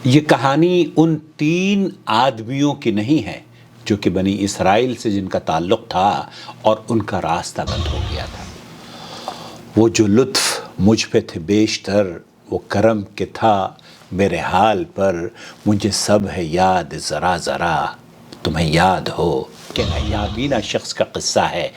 یہ کہانی ان 3 آدمیوں کی نہیں ہے جو کہ بنی اسرائیل سے جن کا تعلق تھا اور ان کا راستہ بند ہو گیا تھا۔ وہ جو لطف مجھ پہ تھے بیشتر، وہ کرم کہ تھا میرے حال پر، مجھے سب ہے یاد ذرا ذرا، تمہیں یاد ہو کہ نابینا شخص کا قصہ ہے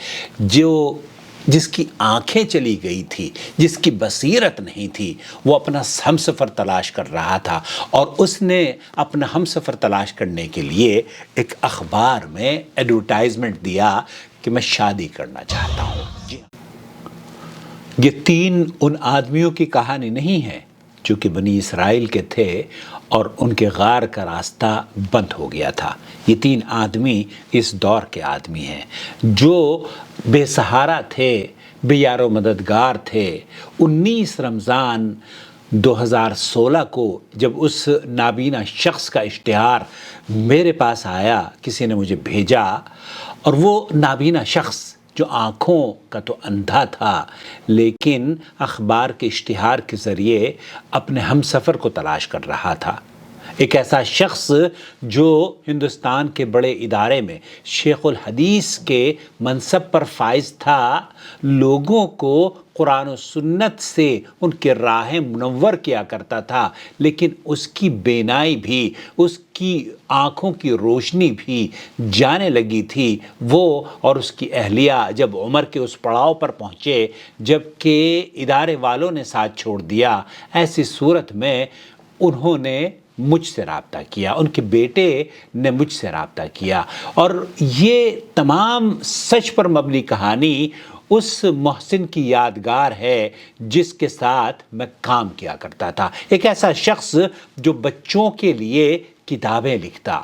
جس کی آنکھیں چلی گئی تھی، جس کی بصیرت نہیں تھی، وہ اپنا ہم سفر تلاش کر رہا تھا، اور اس نے اپنا ہم سفر تلاش کرنے کے لیے ایک اخبار میں ایڈورٹائزمنٹ دیا کہ میں شادی کرنا چاہتا ہوں۔ جی یہ 3 ان آدمیوں کی کہانی نہیں ہے جو کہ بنی اسرائیل کے تھے اور ان کے غار کا راستہ بند ہو گیا تھا۔ یہ 3 آدمی اس دور کے آدمی ہیں جو بے سہارا تھے، بے یار و مددگار تھے۔ 19 رمضان 2016 کو جب اس نابینا شخص کا اشتہار میرے پاس آیا، کسی نے مجھے بھیجا، اور وہ نابینا شخص جو آنکھوں کا تو اندھا تھا لیکن اخبار کے اشتہار کے ذریعے اپنے ہم سفر کو تلاش کر رہا تھا، ایک ایسا شخص جو ہندوستان کے بڑے ادارے میں شیخ الحدیث کے منصب پر فائز تھا، لوگوں کو قرآن و سنت سے ان کے راہ منور کیا کرتا تھا، لیکن اس کی بینائی بھی، اس کی آنکھوں کی روشنی بھی جانے لگی تھی۔ وہ اور اس کی اہلیہ جب عمر کے اس پڑاؤ پر پہنچے جب کہ ادارے والوں نے ساتھ چھوڑ دیا، ایسی صورت میں انہوں نے مجھ سے رابطہ کیا، ان کے بیٹے نے مجھ سے رابطہ کیا، اور یہ تمام سچ پر مبنی کہانی اس محسن کی یادگار ہے جس کے ساتھ میں کام کیا کرتا تھا۔ ایک ایسا شخص جو بچوں کے لیے کتابیں لکھتا،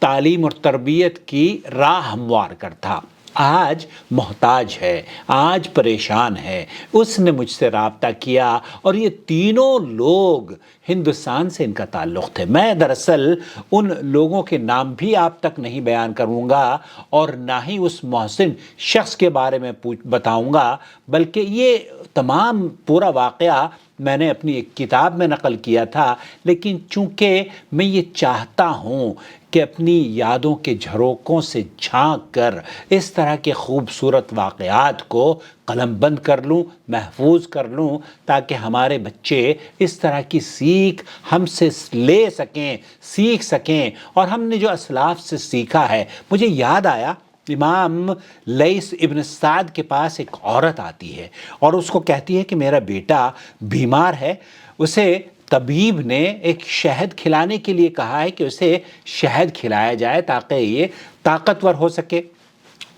تعلیم اور تربیت کی راہ ہموار کرتا، آج محتاج ہے، آج پریشان ہے۔ اس نے مجھ سے رابطہ کیا، اور یہ تینوں لوگ ہندوستان سے ان کا تعلق تھے۔ میں دراصل ان لوگوں کے نام بھی آپ تک نہیں بیان کروں گا اور نہ ہی اس محسن شخص کے بارے میں بتاؤں گا، بلکہ یہ تمام پورا واقعہ میں نے اپنی ایک کتاب میں نقل کیا تھا، لیکن چونکہ میں یہ چاہتا ہوں کہ اپنی یادوں کے جھروکوں سے جھانک کر اس طرح کے خوبصورت واقعات کو قلم بند کر لوں، محفوظ کر لوں، تاکہ ہمارے بچے اس طرح کی سیکھ ہم سے لے سکیں، سیکھ سکیں، اور ہم نے جو اسلاف سے سیکھا ہے۔ مجھے یاد آیا، امام لیث ابن سعد کے پاس ایک عورت آتی ہے اور اس کو کہتی ہے کہ میرا بیٹا بیمار ہے، اسے طبیب نے ایک شہد کھلانے کے لیے کہا ہے کہ اسے شہد کھلایا جائے تاکہ یہ طاقتور ہو سکے،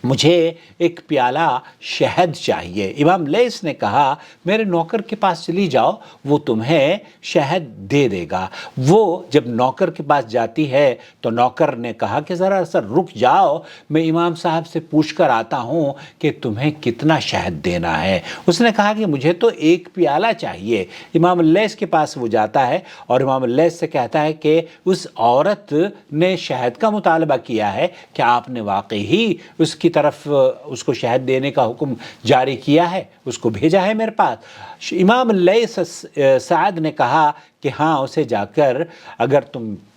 مجھے ایک پیالہ شہد چاہیے۔ امام لیث نے کہا میرے نوکر کے پاس چلی جاؤ، وہ تمہیں شہد دے دے گا۔ وہ جب نوکر کے پاس جاتی ہے تو نوکر نے کہا کہ ذرا سا رک جاؤ، میں امام صاحب سے پوچھ کر آتا ہوں کہ تمہیں کتنا شہد دینا ہے۔ اس نے کہا کہ مجھے تو 1 پیالہ چاہیے۔ امام لیث کے پاس وہ جاتا ہے اور امام لیث سے کہتا ہے کہ اس عورت نے شہد کا مطالبہ کیا ہے کہ آپ نے واقعی ہی اس کی طرف اس کو شہد دینے کا حکم جاری کیا ہے، اس کو بھیجا ہے میرے پاس۔ امام لیث سعد نے کہا کہ ہاں، اسے جا کر اگر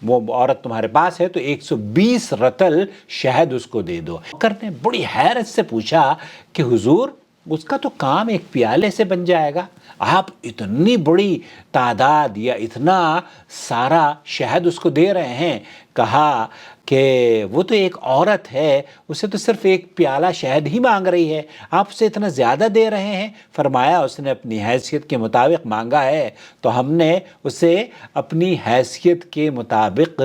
وہ عورت تمہارے پاس ہے تو 120 رطل شہد اس کو دے دو۔ نوکر نے بڑی حیرت سے پوچھا کہ حضور، اس کا تو کام 1 پیالے سے بن جائے گا، آپ اتنی بڑی تعداد یا اتنا سارا شہد اس کو دے رہے ہیں؟ کہا کہ وہ تو ایک عورت ہے، اسے تو صرف 1 پیالہ شہد ہی مانگ رہی ہے، آپ اسے اتنا زیادہ دے رہے ہیں؟ فرمایا اس نے اپنی حیثیت کے مطابق مانگا ہے تو ہم نے اسے اپنی حیثیت کے مطابق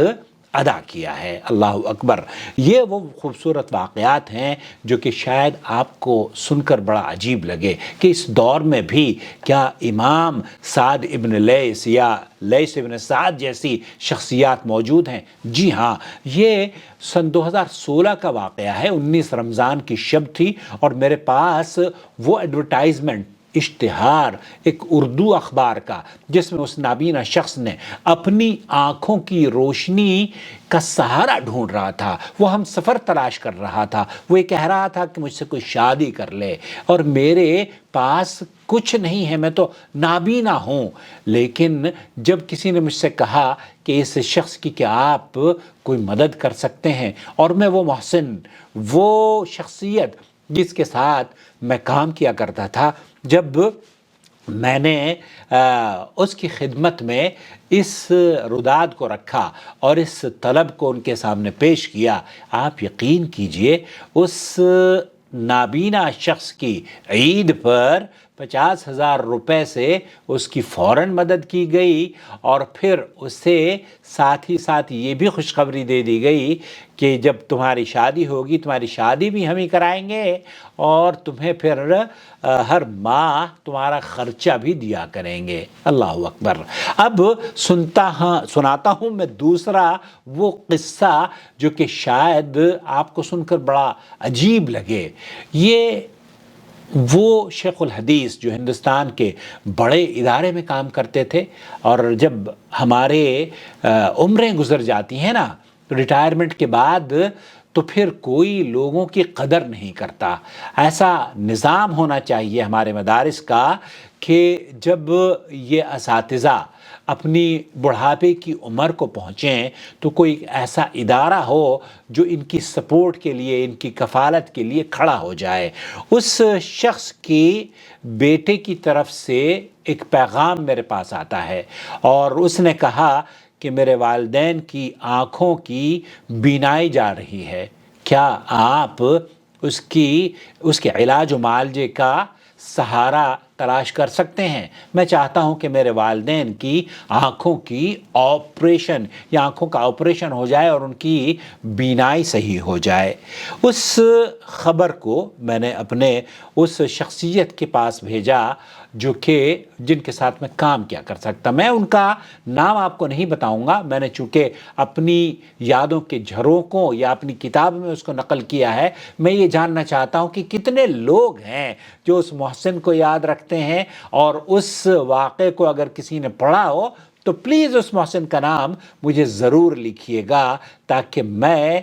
ادا کیا ہے۔ اللہ اکبر۔ یہ وہ خوبصورت واقعات ہیں جو کہ شاید آپ کو سن کر بڑا عجیب لگے کہ اس دور میں بھی کیا امام سعد ابن لیث یا لیث ابن سعد جیسی شخصیات موجود ہیں؟ جی ہاں، یہ سن 2016 کا واقعہ ہے۔ 19 رمضان کی شب تھی اور میرے پاس وہ ایڈورٹائزمنٹ، اشتہار، ایک اردو اخبار کا، جس میں اس نابینا شخص نے اپنی آنکھوں کی روشنی کا سہارا ڈھونڈ رہا تھا، وہ ہم سفر تلاش کر رہا تھا، وہ یہ کہہ رہا تھا کہ مجھ سے کوئی شادی کر لے، اور میرے پاس کچھ نہیں ہے، میں تو نابینا ہوں، لیکن جب کسی نے مجھ سے کہا کہ اس شخص کی کیا آپ کوئی مدد کر سکتے ہیں، اور میں وہ محسن، وہ شخصیت جس کے ساتھ میں کام کیا کرتا تھا، جب میں نے اس کی خدمت میں اس رداد کو رکھا اور اس طلب کو ان کے سامنے پیش کیا، آپ یقین کیجئے اس نابینا شخص کی عید پر 50,000 روپے سے اس کی فوراً مدد کی گئی، اور پھر اسے ساتھ ہی ساتھ یہ بھی خوشخبری دے دی گئی کہ جب تمہاری شادی ہوگی، تمہاری شادی بھی ہم ہی کرائیں گے، اور تمہیں پھر ہر ماہ تمہارا خرچہ بھی دیا کریں گے۔ اللہ اکبر۔ اب سناتا ہوں میں دوسرا وہ قصہ جو کہ شاید آپ کو سن کر بڑا عجیب لگے۔ یہ وہ شیخ الحدیث جو ہندوستان کے بڑے ادارے میں کام کرتے تھے، اور جب ہمارے عمریں گزر جاتی ہیں نا ریٹائرمنٹ کے بعد، تو پھر کوئی لوگوں کی قدر نہیں کرتا۔ ایسا نظام ہونا چاہیے ہمارے مدارس کا کہ جب یہ اساتذہ اپنی بڑھاپے کی عمر کو پہنچیں تو کوئی ایسا ادارہ ہو جو ان کی سپورٹ کے لیے، ان کی کفالت کے لیے کھڑا ہو جائے۔ اس شخص کی بیٹے کی طرف سے ایک پیغام میرے پاس آتا ہے، اور اس نے کہا کہ میرے والدین کی آنکھوں کی بینائی جا رہی ہے، کیا آپ اس کے علاج و معالجے کا سہارا تلاش کر سکتے ہیں؟ میں چاہتا ہوں کہ میرے والدین کی آنکھوں کی آپریشن یا آنکھوں کا آپریشن ہو جائے اور ان کی بینائی صحیح ہو جائے۔ اس خبر کو میں نے اپنے اس شخصیت کے پاس بھیجا جو کہ جن کے ساتھ میں کام کیا کر سکتا۔ میں ان کا نام آپ کو نہیں بتاؤں گا، میں نے چونکہ اپنی یادوں کے جھرونکوں یا اپنی کتاب میں اس کو نقل کیا ہے۔ میں یہ جاننا چاہتا ہوں کہ کتنے لوگ ہیں جو اس محسن کو یاد رکھتے ہیں، اور اس واقعے کو اگر کسی نے پڑھا ہو تو پلیز اس محسن کا نام مجھے ضرور لکھیے گا، تاکہ میں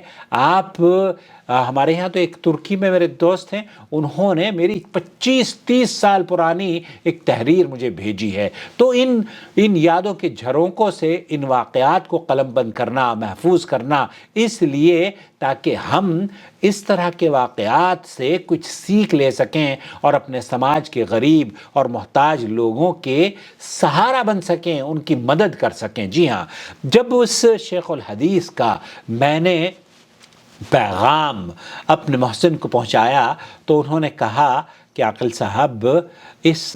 ہمارے یہاں تو ایک ترکی میں میرے دوست ہیں، انہوں نے میری 25-30 سال پرانی ایک تحریر مجھے بھیجی ہے۔ تو ان یادوں کے جھرونکوں سے ان واقعات کو قلم بند کرنا، محفوظ کرنا، اس لیے تاکہ ہم اس طرح کے واقعات سے کچھ سیکھ لے سکیں اور اپنے سماج کے غریب اور محتاج لوگوں کے سہارا بن سکیں، ان کی مدد کر سکیں۔ جی ہاں، جب اس شیخ الحدیث کا میں نے پیغام اپنے محسن کو پہنچایا تو انہوں نے کہا کہ عاقل صاحب، اس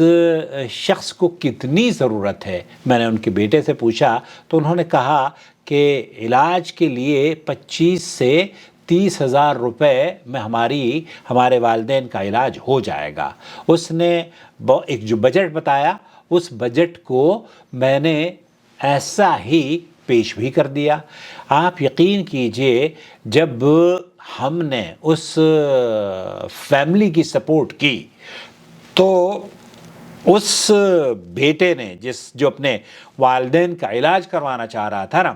شخص کو کتنی ضرورت ہے؟ میں نے ان کے بیٹے سے پوچھا تو انہوں نے کہا کہ علاج کے لیے 25 سے 30,000 روپے میں ہمارے والدین کا علاج ہو جائے گا۔ اس نے ایک جو بجٹ بتایا، اس بجٹ کو میں نے ایسا ہی پیش بھی کر دیا۔ آپ یقین کیجئے، جب ہم نے اس فیملی کی سپورٹ کی تو اس بیٹے نے جو اپنے والدین کا علاج کروانا چاہ رہا تھا نا،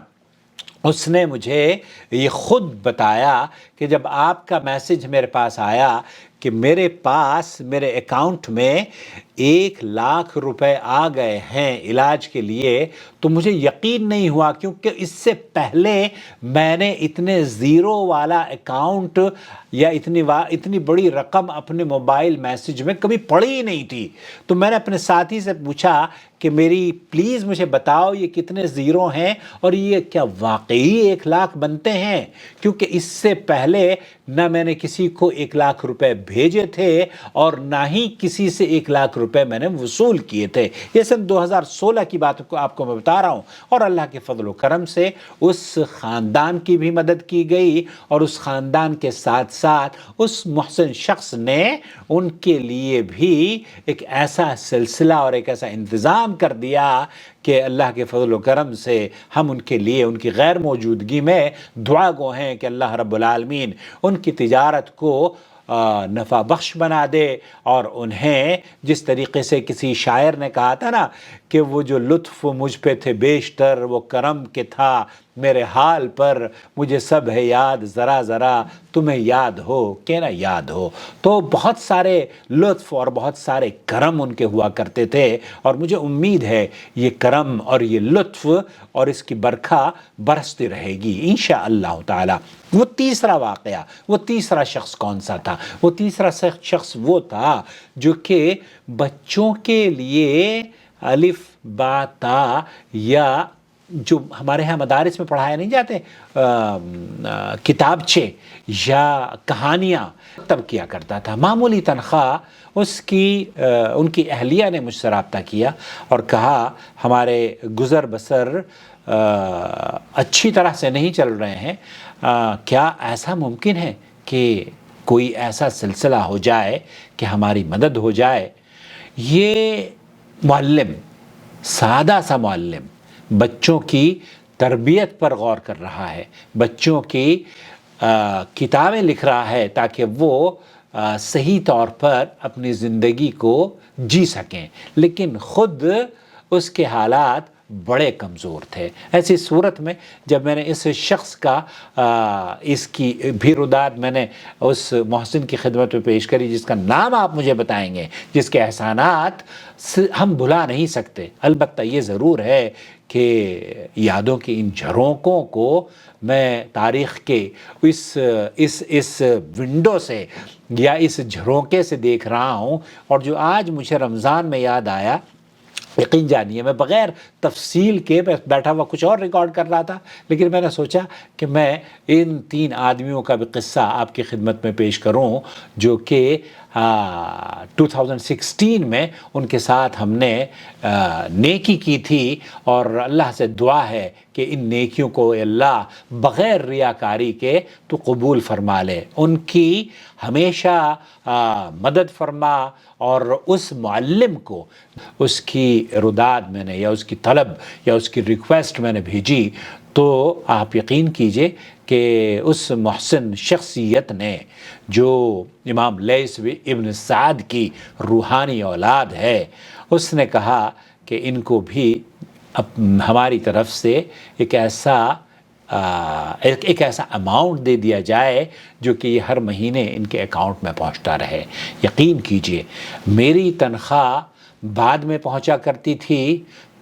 اس نے مجھے یہ خود بتایا کہ جب آپ کا میسج میرے پاس آیا کہ میرے پاس میرے اکاؤنٹ میں 1,00,000 روپے آ گئے ہیں علاج کے لیے، تو مجھے یقین نہیں ہوا، کیونکہ اس سے پہلے میں نے اتنے زیرو والا اکاؤنٹ یا اتنی بڑی رقم اپنے موبائل میسج میں کبھی پڑھی ہی نہیں تھی۔ تو میں نے اپنے ساتھی سے پوچھا کہ پلیز مجھے بتاؤ یہ کتنے زیرو ہیں، اور یہ کیا واقعی 1,00,000 بنتے ہیں؟ کیونکہ اس سے پہلے نہ میں نے کسی کو 1,00,000 روپے بھیجے تھے اور نہ ہی کسی سے 1,00,000 روپے میں نے وصول کیے تھے۔ یہ سن 2016 کی بات کو آپ کو میں بتا رہا ہوں، اور اللہ کے فضل و کرم سے اس خاندان کی بھی مدد کی گئی، اور اس خاندان کے ساتھ ساتھ اس محسن شخص نے ان کے لیے بھی ایک ایسا سلسلہ اور ایک ایسا انتظام کر دیا کہ اللہ کے فضل و کرم سے ہم ان کے لیے ان کی غیر موجودگی میں دعا گو ہیں کہ اللہ رب العالمین ان کی تجارت کو نفع بخش بنا دے، اور انہیں جس طریقے سے کسی شاعر نے کہا تھا نا کہ وہ جو لطف مجھ پہ تھے بیشتر وہ کرم کے تھا میرے حال پر، مجھے سب ہے یاد ذرا ذرا تمہیں یاد ہو کہ نہ یاد ہو۔ تو بہت سارے لطف اور بہت سارے کرم ان کے ہوا کرتے تھے، اور مجھے امید ہے یہ کرم اور یہ لطف اور اس کی برکھا برستی رہے گی انشاءاللہ تعالی۔ وہ تیسرا واقعہ، وہ تیسرا شخص کون سا تھا؟ وہ تیسرا شخص وہ تھا جو کہ بچوں کے لیے الف با تا یا جو ہمارے ہاں مدارس میں پڑھائے نہیں جاتے کتابچے یا کہانیاں تب کیا کرتا تھا۔ معمولی تنخواہ ان کی اہلیہ نے مجھ سے رابطہ کیا اور کہا ہمارے گزر بسر اچھی طرح سے نہیں چل رہے ہیں، کیا ایسا ممکن ہے کہ کوئی ایسا سلسلہ ہو جائے کہ ہماری مدد ہو جائے؟ یہ معلم، سادہ سا معلم، بچوں کی تربیت پر غور کر رہا ہے، بچوں کی کتابیں لکھ رہا ہے تاکہ وہ صحیح طور پر اپنی زندگی کو جی سکیں، لیکن خود اس کے حالات بڑے کمزور تھے۔ ایسی صورت میں جب میں نے اس شخص کا اس کی بھی رداد میں نے اس محسن کی خدمت میں پیش کری جس کا نام آپ مجھے بتائیں گے، جس کے احسانات ہم بھلا نہیں سکتے، البتہ یہ ضرور ہے کہ یادوں کی ان جھرونکوں کو میں تاریخ کے اس ونڈو سے یا اس جھرونکے سے دیکھ رہا ہوں، اور جو آج مجھے رمضان میں یاد آیا، یقین جانیے میں بغیر تفصیل کے بیٹھا ہوا کچھ اور ریکارڈ کر رہا تھا، لیکن میں نے سوچا کہ میں ان تین آدمیوں کا بھی قصہ آپ کی خدمت میں پیش کروں جو کہ 2016 میں ان کے ساتھ ہم نے نیکی کی تھی، اور اللہ سے دعا ہے کہ ان نیکیوں کو اللہ بغیر ریاکاری کے تو قبول فرما لے، ان کی ہمیشہ مدد فرما، اور اس معلم کو اس کی رداد میں نے یا اس کی طلب یا اس کی ریکویسٹ میں نے بھیجی، تو آپ یقین کیجئے کہ اس محسن شخصیت نے جو امام لیث ابن سعد کی روحانی اولاد ہے، اس نے کہا کہ ان کو بھی ہماری طرف سے ایک ایسا اماؤنٹ دے دیا جائے جو کہ یہ ہر مہینے ان کے اکاؤنٹ میں پہنچتا رہے۔ یقین کیجئے میری تنخواہ بعد میں پہنچا کرتی تھی،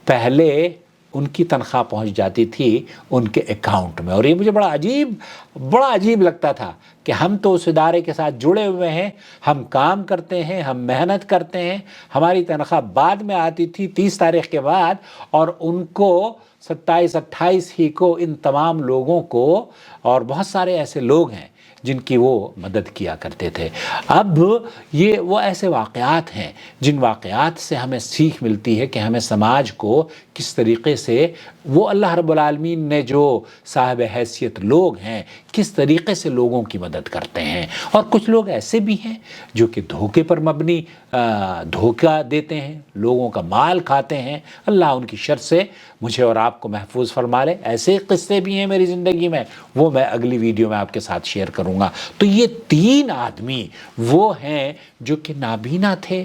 پہلے ان کی تنخواہ پہنچ جاتی تھی ان کے اکاؤنٹ میں، اور یہ مجھے بڑا عجیب لگتا تھا کہ ہم تو اس ادارے کے ساتھ جڑے ہوئے ہیں، ہم کام کرتے ہیں، ہم محنت کرتے ہیں، ہماری تنخواہ بعد میں آتی تھی 30 تاریخ کے بعد، اور ان کو 27-28 ہی کو ان تمام لوگوں کو، اور بہت سارے ایسے لوگ ہیں جن کی وہ مدد کیا کرتے تھے۔ اب یہ وہ ایسے واقعات ہیں جن واقعات سے ہمیں سیکھ ملتی ہے کہ ہمیں سماج کو کس طریقے سے وہ اللہ رب العالمین نے جو صاحب حیثیت لوگ ہیں کس طریقے سے لوگوں کی مدد کرتے ہیں، اور کچھ لوگ ایسے بھی ہیں جو کہ دھوکے پر مبنی دھوکہ دیتے ہیں، لوگوں کا مال کھاتے ہیں۔ اللہ ان کی شر سے مجھے اور آپ کو محفوظ فرما لے۔ ایسے قصے بھی ہیں میری زندگی میں، وہ میں اگلی ویڈیو میں آپ کے ساتھ شیئر کروں گا۔ تو یہ تین آدمی وہ ہیں جو کہ نابینا تھے،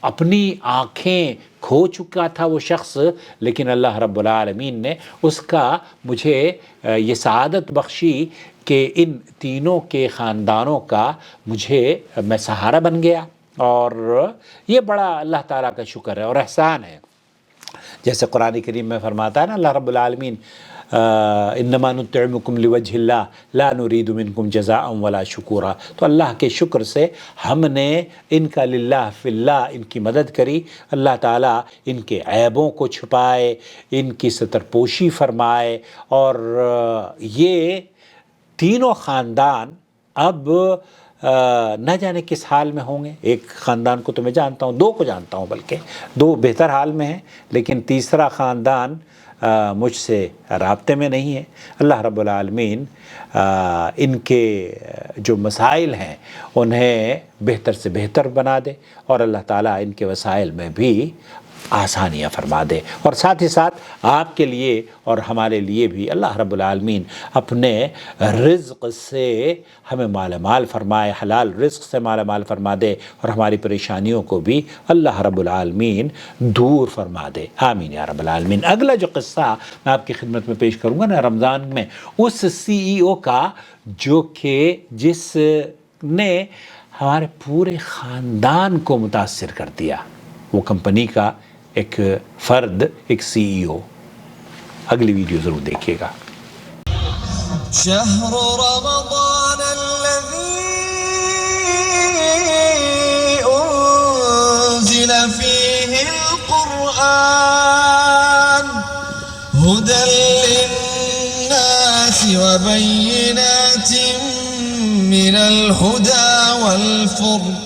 اپنی آنکھیں کھو چکا تھا وہ شخص، لیکن اللہ رب العالمین نے اس کا مجھے یہ سعادت بخشی کہ ان تینوں کے خاندانوں کا میں سہارا بن گیا، اور یہ بڑا اللہ تعالیٰ کا شکر ہے اور احسان ہے۔ جیسے قرآن کریم میں فرماتا ہے نا اللہ رب العالمین انما نطعمکم لوجہ اللہ لا نرید منکم جزاء ولا شکورا، تو اللہ کے شکر سے ہم نے ان کا للہ فی اللہ ان کی مدد کری، اللہ تعالیٰ ان کے عیبوں کو چھپائے، ان کی ستر پوشی فرمائے، اور یہ تینوں خاندان اب نہ جانے کس حال میں ہوں گے۔ ایک خاندان کو تو میں جانتا ہوں، دو کو جانتا ہوں، بلکہ دو بہتر حال میں ہیں، لیکن تیسرا خاندان مجھ سے رابطے میں نہیں ہے۔ اللہ رب العالمین ان کے جو مسائل ہیں انہیں بہتر سے بہتر بنا دے، اور اللہ تعالیٰ ان کے وسائل میں بھی آسانیاں فرما دے، اور ساتھ ہی ساتھ آپ کے لیے اور ہمارے لیے بھی اللہ رب العالمین اپنے رزق سے ہمیں مالا مال فرمائے، حلال رزق سے مالا مال فرما دے، اور ہماری پریشانیوں کو بھی اللہ رب العالمین دور فرما دے، آمین یا رب العالمین۔ اگلا جو قصہ میں آپ کی خدمت میں پیش کروں گا نا رمضان میں، اس سی ای او کا جو کہ جس نے ہمارے پورے خاندان کو متاثر کر دیا، وہ کمپنی کا ایک فرد، ایک سی ای او۔ اگلی ویڈیو ضرور دیکھیے گا۔ شہر رمضان الذی انزل فیہ القرآن ھدی للناس وبینات من الھدی والفرقان